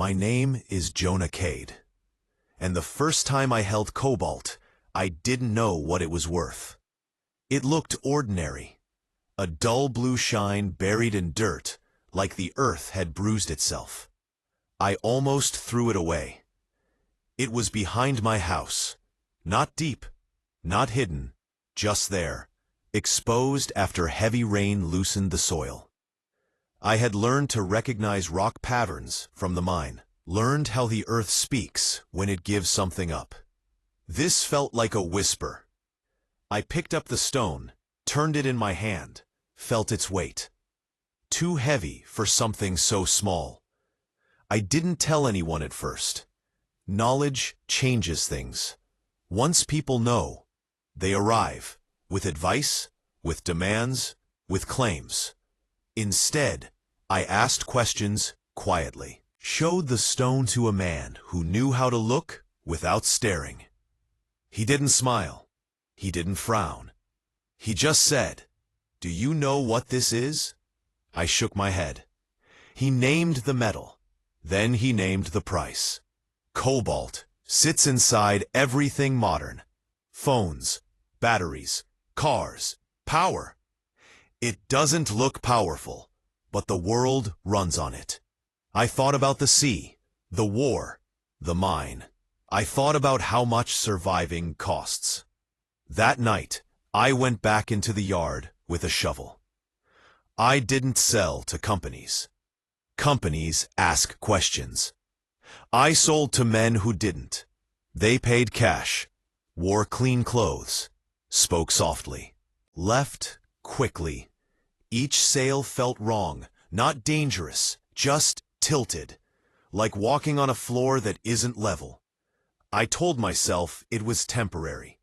My name is Jonah Kade, and the first time I held Cobalt, I didn't know what it was worth. It looked ordinary, a dull blue shine buried in dirt, like the earth had bruised itself. I almost threw it away. It was behind my house, not deep, not hidden, just there, exposed after heavy rain loosened the soil. I had learned to recognize rock patterns from the mine, learned how the earth speaks when it gives something up. This felt like a whisper. I picked up the stone, turned it in my hand, felt its weight. Too heavy for something so small. I didn't tell anyone at first. Knowledge changes things. Once people know, they arrive, with advice, with demands, with claims. Instead, I asked questions quietly, showed the stone to a man who knew how to look without staring. He didn't smile. He didn't frown. He just said, "Do you know what this is?" I shook my head. He named the metal. Then he named the price. Cobalt sits inside everything modern. Phones, batteries, cars, power. It doesn't look powerful, but the world runs on it. I thought about the sea, the war, the mine. I thought about how much surviving costs. That night, I went back into the yard with a shovel. I didn't sell to companies. Companies ask questions. I sold to men who didn't. They paid cash, wore clean clothes, spoke softly, left quickly. Each sale felt wrong, not dangerous, just tilted, like walking on a floor that isn't level. I told myself it was temporary.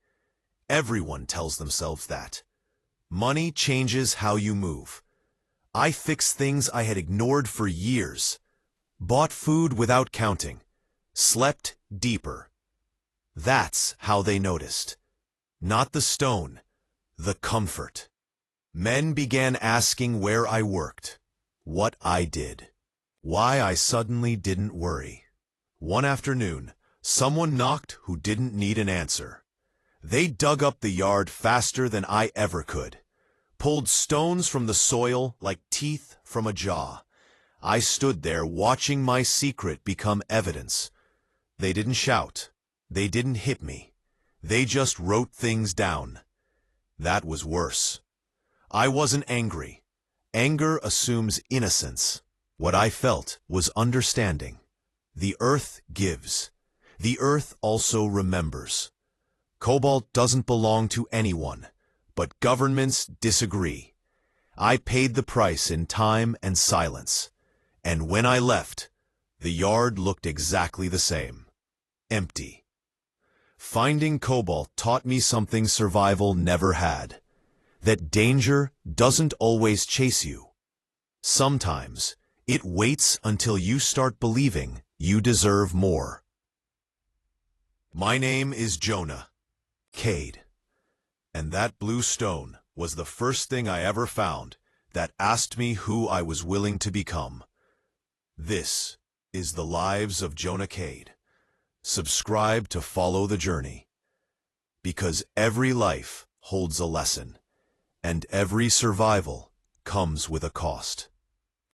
Everyone tells themselves that. Money changes how you move. I fixed things I had ignored for years. Bought food without counting. Slept deeper. That's how they noticed. Not the stone, the comfort. Men began asking where I worked, what I did, why I suddenly didn't worry. One afternoon, someone knocked who didn't need an answer. They dug up the yard faster than I ever could, pulled stones from the soil like teeth from a jaw. I stood there watching my secret become evidence. They didn't shout. They didn't hit me. They just wrote things down. That was worse. I wasn't angry. Anger assumes innocence. What I felt was understanding. The earth gives. The earth also remembers. Cobalt doesn't belong to anyone, but governments disagree. I paid the price in time and silence. And when I left, the yard looked exactly the same. Empty. Finding Cobalt taught me something survival never had. That danger doesn't always chase you. Sometimes, it waits until you start believing you deserve more. My name is Jonah Kade, and that blue stone was the first thing I ever found that asked me who I was willing to become. This is the lives of Jonah Kade. Subscribe to follow the journey, because every life holds a lesson, and every survival comes with a cost.